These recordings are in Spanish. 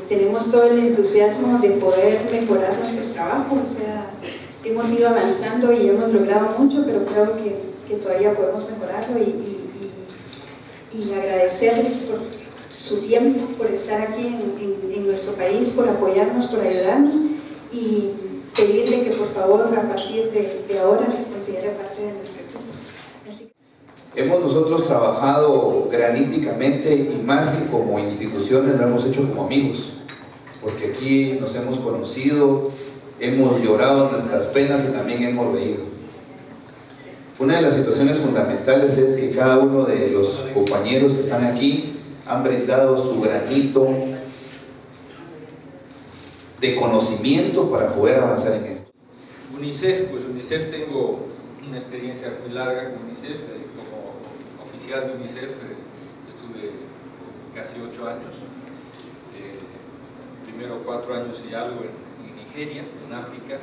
tenemos todo el entusiasmo de poder mejorar nuestro trabajo, o sea, hemos ido avanzando y hemos logrado mucho, pero creo que todavía podemos mejorarlo y agradecerles por su tiempo, por estar aquí en nuestro país, por apoyarnos, por ayudarnos y pedirle que por favor a partir de ahora se considere parte de nuestro equipo. Hemos nosotros trabajado graníticamente y más que como instituciones lo hemos hecho como amigos, porque aquí nos hemos conocido, hemos llorado nuestras penas y también hemos reído. Una de las situaciones fundamentales es que cada uno de los compañeros que están aquí han brindado su granito de conocimiento para poder avanzar en esto. UNICEF, pues UNICEF tengo una experiencia muy larga con UNICEF, como oficial de UNICEF estuve casi 8 años, primero 4 años y algo en Nigeria, en África,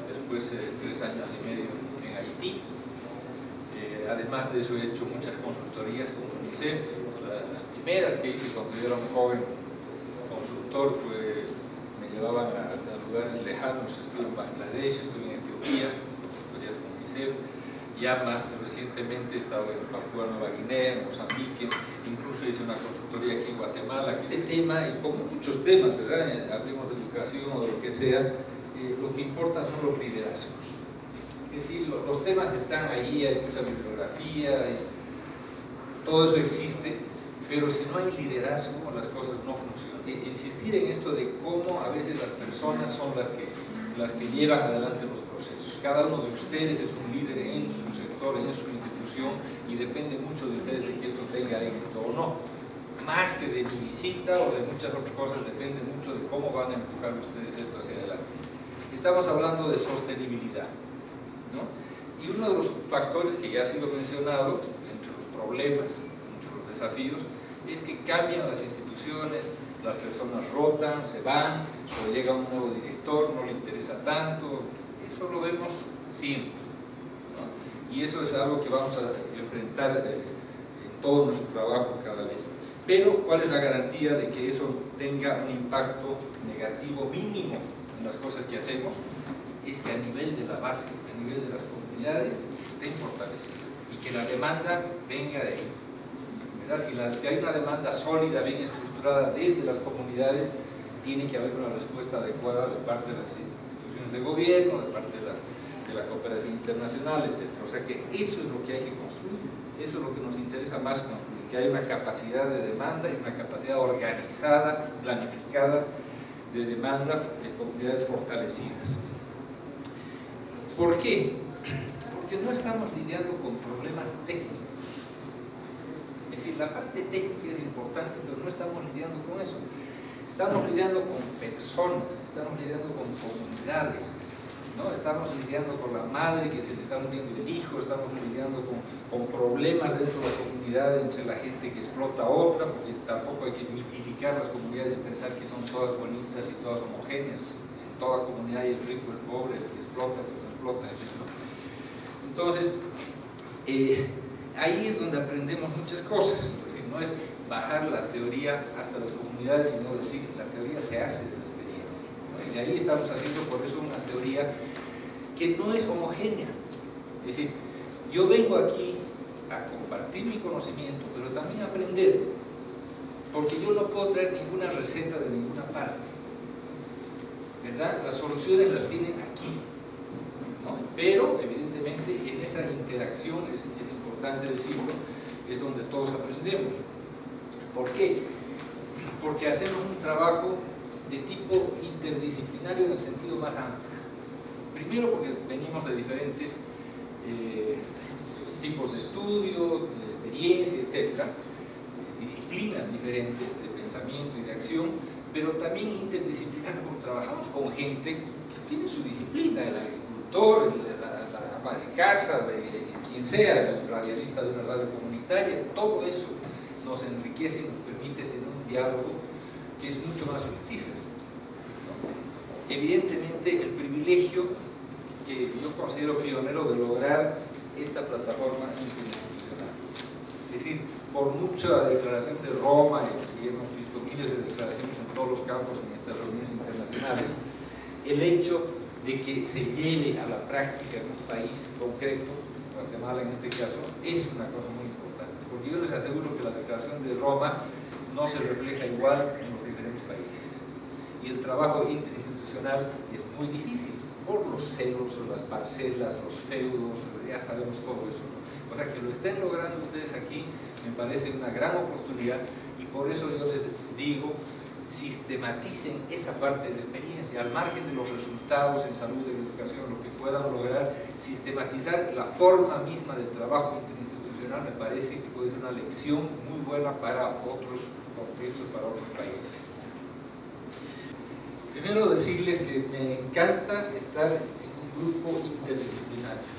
después 3 años y medio en Haití. Además de eso he hecho muchas consultorías con UNICEF. Las primeras que hice cuando yo era un joven consultor me llevaban a lugares lejanos. Estuve en Bangladesh, estuve en Etiopía, consultorías con UNICEF. Ya más recientemente he estado en Papúa Nueva Guinea, en Mozambique, incluso hice una consultoría aquí en Guatemala. Este tema, y como muchos temas, ¿verdad? Hablemos de educación o de lo que sea, lo que importa son los liderazgos. Es decir, los temas están ahí, hay mucha bibliografía, todo eso existe, pero si no hay liderazgo, las cosas no funcionan. Insistir en esto de cómo a veces las personas son las que llevan adelante los procesos. Cada uno de ustedes es un líder en su sector, en su institución, y depende mucho de ustedes de que esto tenga éxito o no. Más que de mi visita o de muchas otras cosas, depende mucho de cómo van a empujar ustedes esto hacia adelante. Estamos hablando de sostenibilidad, ¿no? Y uno de los factores que ya ha sido mencionado, entre los problemas, entre los desafíos, es que cambian las instituciones, las personas rotan, se van, o llega un nuevo director, no le interesa tanto. Eso lo vemos siempre, ¿no? Y eso es algo que vamos a enfrentar en todo nuestro trabajo cada vez. Pero, ¿cuál es la garantía de que eso tenga un impacto negativo mínimo en las cosas que hacemos? Es que a nivel de la base, a nivel de las comunidades, estén fortalecidas y que la demanda venga de ahí, ¿verdad? Si hay una demanda sólida, bien estructurada desde las comunidades, tiene que haber una respuesta adecuada de parte de las instituciones de gobierno, de parte de la cooperación internacional, etc. O sea que eso es lo que hay que construir, eso es lo que nos interesa más construir, que haya una capacidad de demanda y una capacidad organizada, planificada de demanda de comunidades fortalecidas. ¿Por qué? Porque no estamos lidiando con problemas técnicos. Es decir, la parte técnica es importante, pero no estamos lidiando con eso. Estamos lidiando con personas, estamos lidiando con comunidades, ¿no? Estamos lidiando con la madre que se le está muriendo el hijo, estamos lidiando con problemas dentro de la comunidad, entre la gente que explota a otra, porque tampoco hay que mitificar las comunidades y pensar que son todas bonitas y todas homogéneas. En toda comunidad hay el rico, el pobre, el que explota, el que no explota, etc. Entonces, ahí es donde aprendemos muchas cosas. Es decir, no es bajar la teoría hasta las comunidades, sino decir que la teoría se hace de la experiencia, ¿no? Y de ahí estamos haciendo por eso una teoría que no es homogénea. Es decir, yo vengo aquí a compartir mi conocimiento, pero también a aprender, porque yo no puedo traer ninguna receta de ninguna parte, ¿verdad? Las soluciones las tienen aquí, ¿no? Pero evidentemente en esa interacción, es importante decirlo, es donde todos aprendemos. ¿Por qué? Porque hacemos un trabajo de tipo interdisciplinario en el sentido más amplio. Primero porque venimos de diferentes tipos de estudio, de experiencia, etc. Disciplinas diferentes de pensamiento y de acción, pero también interdisciplinario porque trabajamos con gente que tiene su disciplina, el agricultor, la ama de casa, quien sea, el radialista de una radio comunitaria. Todo eso nos enriquece y nos permite tener un diálogo que es mucho más fructífero, ¿no? Evidentemente el privilegio que yo considero pionero de lograr esta plataforma interinstitucional. Es decir, por mucha declaración de Roma, y hemos visto miles miles de declaraciones en todos los campos, en estas reuniones internacionales, el hecho de que se lleve a la práctica en un país concreto, Guatemala en este caso, es una cosa muy importante, porque yo les aseguro que la Declaración de Roma no se refleja igual en los diferentes países, y el trabajo interinstitucional es muy difícil, por los celos, las parcelas, los feudos, ya sabemos todo eso. O sea, que lo estén logrando ustedes aquí me parece una gran oportunidad, y por eso yo les digo, sistematicen esa parte de la experiencia, al margen de los resultados en salud, en educación, lo que puedan lograr, sistematizar la forma misma del trabajo interinstitucional me parece que puede ser una lección muy buena para otros contextos, para otros países. Primero decirles que me encanta estar en un grupo interdisciplinario.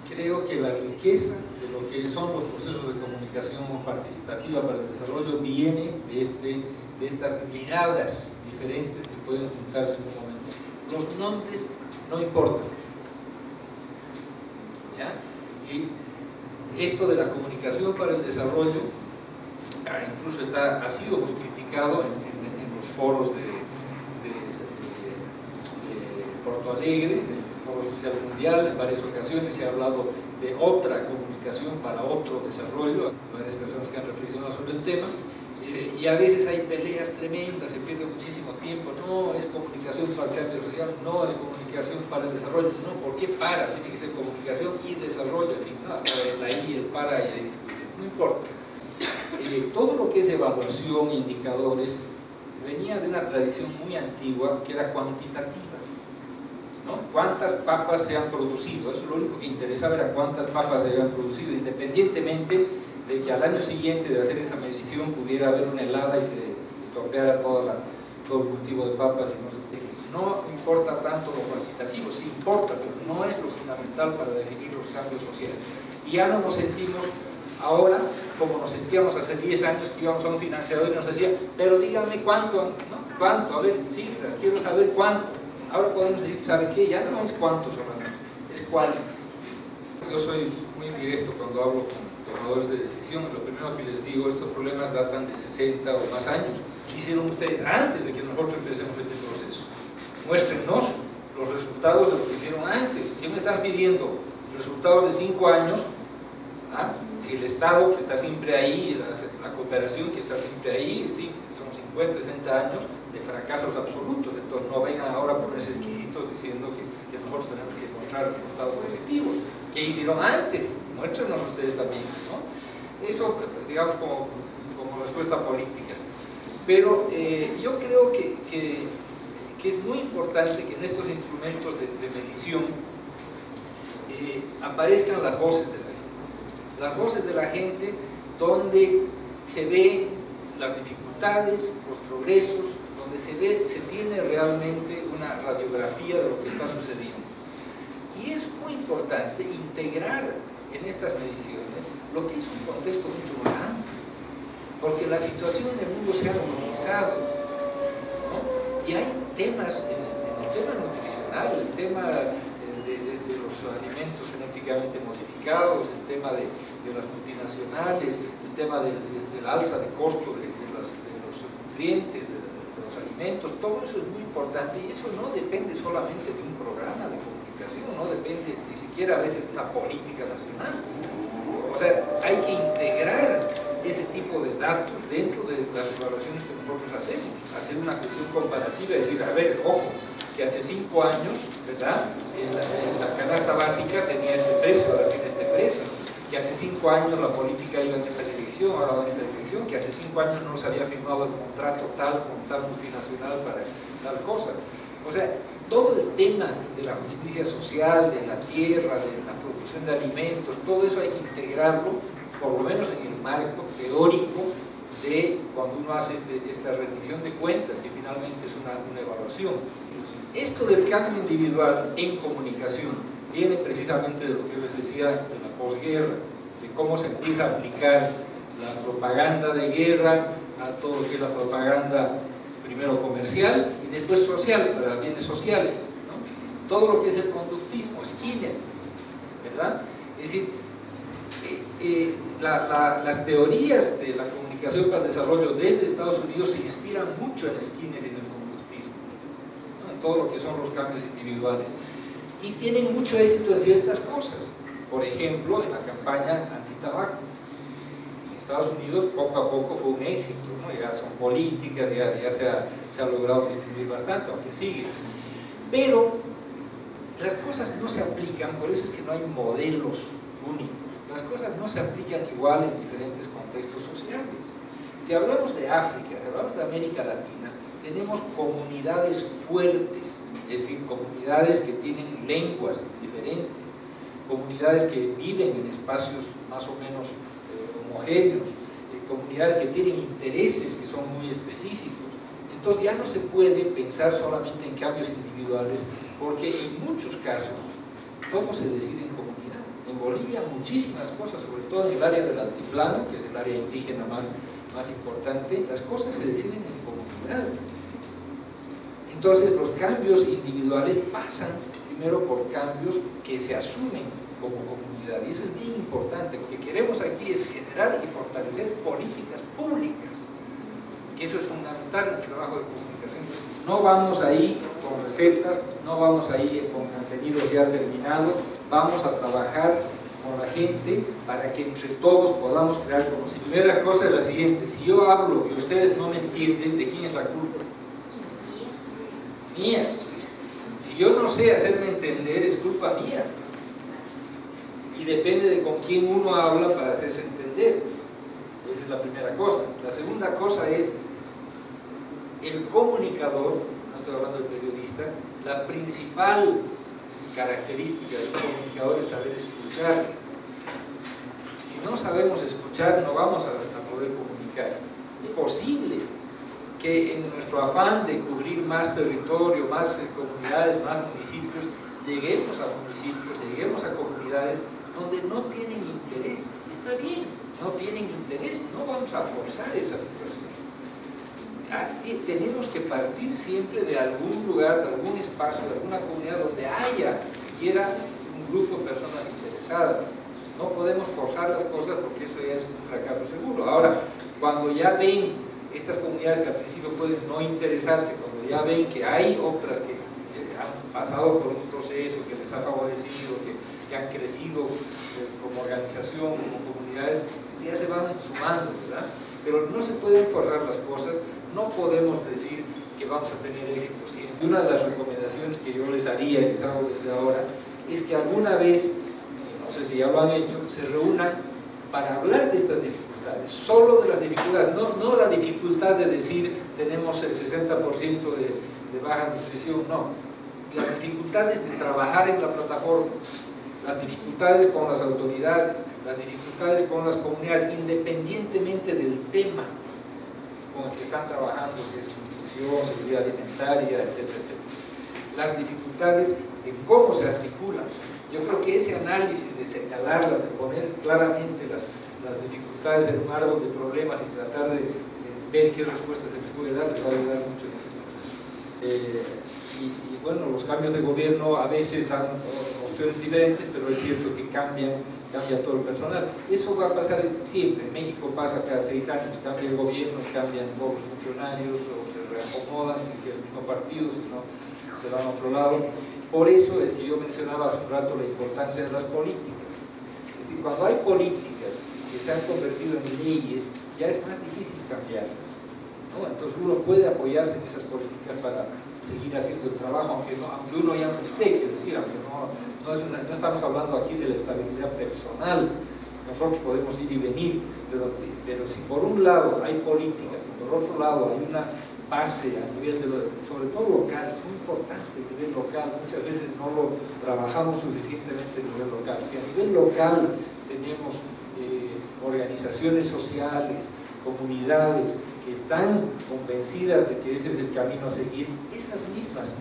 Creo que la riqueza de lo que son los procesos de comunicación participativa para el desarrollo viene de estas miradas diferentes que pueden juntarse en un momento. Los nombres no importan, ¿ya? Y esto de la comunicación para el desarrollo incluso ha sido muy criticado en los foros de Porto Alegre, del Foro Social Mundial. En varias ocasiones se ha hablado de otra comunicación para otro desarrollo, varias personas que han reflexionado sobre el tema, y a veces hay peleas tremendas, se pierde muchísimo tiempo. No es comunicación para el cambio social, no es comunicación para el desarrollo, no, ¿por qué para? Tiene que ser comunicación y desarrollo, en fin, no, hasta el ahí, el para y ahí discutir, no importa. Todo lo que es evaluación, indicadores, venía de una tradición muy antigua que era cuantitativa, ¿no? ¿Cuántas papas se han producido? Eso lo único que interesaba era cuántas papas se habían producido, independientemente de que al año siguiente de hacer esa medición pudiera haber una helada y se estropeara todo el cultivo de papas y no sé qué. No importa tanto lo cuantitativo, sí importa, pero no es lo fundamental para definir los cambios sociales. Y ya no nos sentimos ahora como nos sentíamos hace 10 años que íbamos a un financiador y nos decía, pero dígame cuánto, ¿no? ¿Cuánto? A ver, cifras, quiero saber cuánto. Ahora podemos decir, ¿sabe qué? Ya no es cuánto solamente, es cuál. Yo soy muy directo cuando hablo con tomadores de decisiones. Lo primero que les digo, estos problemas datan de 60 o más años. ¿Qué hicieron ustedes antes de que nosotros empecemos este proceso? Muéstrenos los resultados de lo que hicieron antes. ¿Qué me están pidiendo? Resultados de 5 años. ¿Ah? Si el Estado, que está siempre ahí, la cooperación que está siempre ahí, en fin, son 50, 60 años de fracasos absolutos. Entonces no vengan ahora a ponerse exquisitos diciendo que nosotros tenemos que encontrar resultados objetivos. ¿Qué hicieron antes? Muéstrenos ustedes también, ¿no? Eso, digamos, como respuesta política. Pero yo creo que es muy importante que en estos instrumentos de medición aparezcan las voces de la gente. Las voces de la gente donde se ve las dificultades, los progresos, donde se tiene realmente una radiografía de lo que está sucediendo. Y es muy importante integrar en estas mediciones lo que es un contexto mucho más amplio, porque la situación en el mundo se ha normalizado, ¿no? Y hay temas, en el tema nutricional, el tema de los alimentos genéticamente modificados, el tema de las multinacionales, el tema del alza de costos de los nutrientes, de los alimentos, todo eso es muy importante, y eso no depende solamente de un programa de comunicación, no depende ni siquiera a veces de una política nacional. O sea, hay que integrar ese tipo de datos dentro de las evaluaciones que nosotros hacemos, hacer una cuestión comparativa y decir, a ver, ojo, que hace 5 años, ¿verdad?, la canasta básica tenía este precio, ahora tiene este precio, que hace 5 años la política iba en esta dirección, ahora va en esta dirección, que hace 5 años no se había firmado el contrato tal con tal multinacional para tal cosa. O sea, todo el tema de la justicia social, de la tierra, de la producción de alimentos, todo eso hay que integrarlo, por lo menos en el marco teórico de cuando uno hace esta rendición de cuentas, que finalmente es una evaluación. Esto del cambio individual en comunicación viene precisamente de lo que yo les decía de la posguerra, de cómo se empieza a aplicar la propaganda de guerra a todo lo que es la propaganda primero comercial y después social, para bienes sociales, ¿no? Todo lo que es el conductismo, Skinner, ¿verdad? Es decir, las teorías de la comunicación para el desarrollo desde Estados Unidos se inspiran mucho en Skinner y en el conductismo, ¿no? En todo lo que son los cambios individuales, y tienen mucho éxito en ciertas cosas. Por ejemplo, en la campaña antitabaco en Estados Unidos poco a poco fue un éxito, ¿no? Ya son políticas, ya se ha logrado disminuir bastante, aunque sigue, pero las cosas no se aplican. Por eso es que no hay modelos únicos. Las cosas no se aplican igual en diferentes contextos sociales. Si hablamos de África, si hablamos de América Latina, tenemos comunidades fuertes, es decir, comunidades que tienen lenguas diferentes, comunidades que viven en espacios más o menos homogéneos, comunidades que tienen intereses que son muy específicos. Entonces ya no se puede pensar solamente en cambios individuales, porque en muchos casos todo se decide en comunidad. En Bolivia muchísimas cosas, sobre todo en el área del altiplano, que es el área indígena más importante, las cosas se deciden en comunidad. Entonces los cambios individuales pasan primero por cambios que se asumen como comunidad, y eso es bien importante. Lo que queremos aquí es generar y fortalecer políticas públicas, que eso es fundamental en el trabajo de comunicación. No vamos ahí con recetas, no vamos ahí con contenidos ya terminados, vamos a trabajar con la gente para que entre todos podamos crear conocimiento. Primera cosa es la siguiente: si yo hablo y ustedes no me entienden, ¿de quién es la culpa? Mía. Si yo no sé hacerme entender, es culpa mía. Y depende de con quién uno habla para hacerse entender. Esa es la primera cosa. La segunda cosa es el comunicador, no estoy hablando del periodista. La principal característica del comunicador es saber escuchar. Si no sabemos escuchar, no vamos a poder comunicar. Es posible que en nuestro afán de cubrir más territorio, más comunidades, más municipios, lleguemos a municipios, lleguemos a comunidades donde no tienen interés. Está bien, no tienen interés, no vamos a forzar esa situación. Tenemos que partir siempre de algún lugar, de algún espacio, de alguna comunidad donde haya siquiera un grupo de personas interesadas. No podemos forzar las cosas porque eso ya es un fracaso seguro. Ahora, cuando ya ven estas comunidades que al principio pueden no interesarse, cuando ya ven que hay otras que han pasado por un proceso que les ha favorecido, que han crecido como organización, como comunidades, ya se van sumando, ¿verdad? Pero no se pueden forzar las cosas, no podemos decir que vamos a tener éxito siempre. Una de las recomendaciones que yo les haría, y les hago desde ahora, es que alguna vez, no sé si ya lo han hecho, se reúnan para hablar de estas dificultades, solo de las dificultades, no la dificultad de decir tenemos el 60% de baja nutrición, no, las dificultades de trabajar en la plataforma, las dificultades con las autoridades, las dificultades con las comunidades, independientemente del tema con el que están trabajando, que es nutrición, seguridad alimentaria, etcétera, etcétera. Las dificultades de cómo se articulan. Yo creo que ese análisis de señalarlas, de poner claramente las dificultades en un árbol de problemas y tratar de ver qué respuestas se les puede dar, les va a ayudar mucho en este proceso. Y bueno, los cambios de gobierno a veces dan opciones diferentes, pero es cierto que cambia todo el personal. Eso va a pasar siempre. En México pasa cada 6 años, cambia el gobierno, cambian todos los funcionarios o se reacomodan, si es el mismo partido, si no se van a otro lado. Por eso es que yo mencionaba hace un rato la importancia de las políticas. Es decir, cuando hay políticas que se han convertido en leyes, ya es más difícil cambiar, ¿no? Entonces uno puede apoyarse en esas políticas para seguir haciendo el trabajo, aunque uno ya no esté, quiero decir, aunque no estamos hablando aquí de la estabilidad personal. Nosotros podemos ir y venir, pero si por un lado hay políticas y por otro lado hay una base a nivel sobre todo local, es muy importante el nivel local, muchas veces no lo trabajamos suficientemente a nivel local. Si a nivel local tenemos organizaciones sociales, comunidades que están convencidas de que ese es el camino a seguir, esas mismas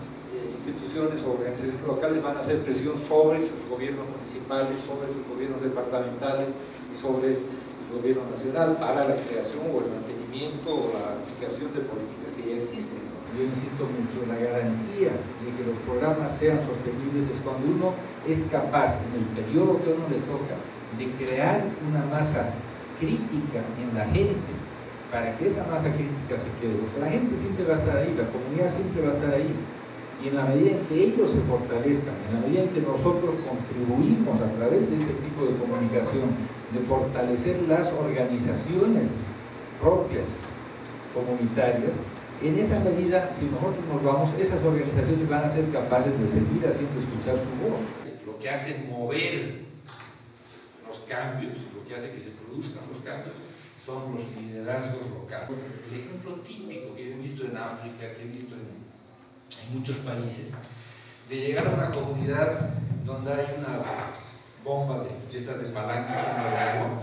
instituciones o organizaciones locales van a hacer presión sobre sus gobiernos municipales, sobre sus gobiernos departamentales y sobre el gobierno nacional para la creación o el mantenimiento o la aplicación de políticas que ya existen, ¿no? yo insisto mucho, la garantía de que los programas sean sostenibles es cuando uno es capaz, en el periodo que a uno le toca, de crear una masa crítica en la gente, para que esa masa crítica se quede, porque la gente siempre va a estar ahí, la comunidad siempre va a estar ahí, y en la medida en que ellos se fortalezcan, en la medida en que nosotros contribuimos a través de este tipo de comunicación, de fortalecer las organizaciones propias, comunitarias, en esa medida, si nosotros nos vamos, esas organizaciones van a ser capaces de seguir haciendo escuchar su voz. Lo que hace mover los cambios, lo que hace que se produzcan los cambios, son los liderazgos locales. El ejemplo típico que he visto en África, que he visto en muchos países, de llegar a una comunidad donde hay una bomba de estas de palanca de agua,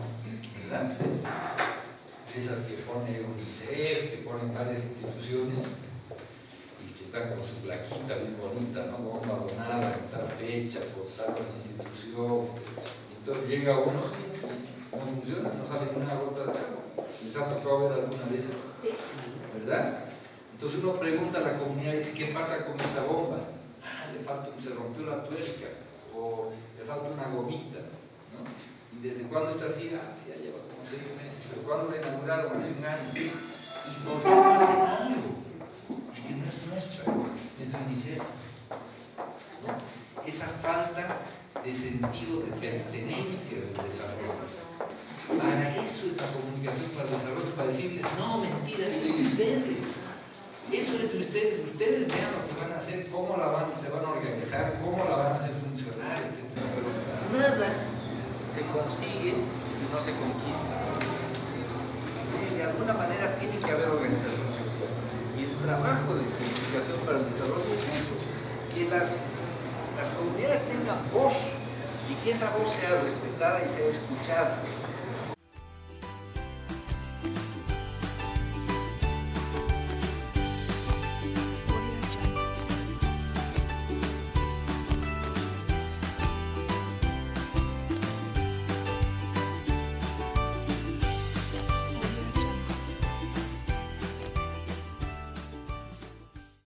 ¿verdad? Esas que pone UNICEF, que ponen varias instituciones y que están con su plaquita bien bonita, ¿no? Bomba donada en tal fecha, por tal institución. Entonces llega uno y no funciona, no sale ni una gota de agua. ¿Les ha tocado ver alguna de esas? Sí. ¿Verdad? Entonces uno pregunta a la comunidad y dice, ¿qué pasa con esta bomba? Se rompió la tuerca, o le falta una gomita, ¿no? ¿Y desde cuándo está así? Sí, ya lleva como 6 meses, pero ¿cuándo la inauguraron? Hace un año. ¿Y por qué no hacen algo? Es que no es nuestra, es de UNICEF, ¿no? Esa falta de sentido de pertenencia del desarrollo. Para eso es la comunicación para el desarrollo, para decirles, no, mentira, es de ustedes. Eso es de ustedes, ustedes vean lo que van a hacer, cómo se van a organizar, cómo la van a hacer funcionar, etc. Pero nada se consigue si no se conquista. De alguna manera tiene que haber organización social. Y el trabajo de comunicación para el desarrollo es eso, que las comunidades tengan voz y que esa voz sea respetada y sea escuchada.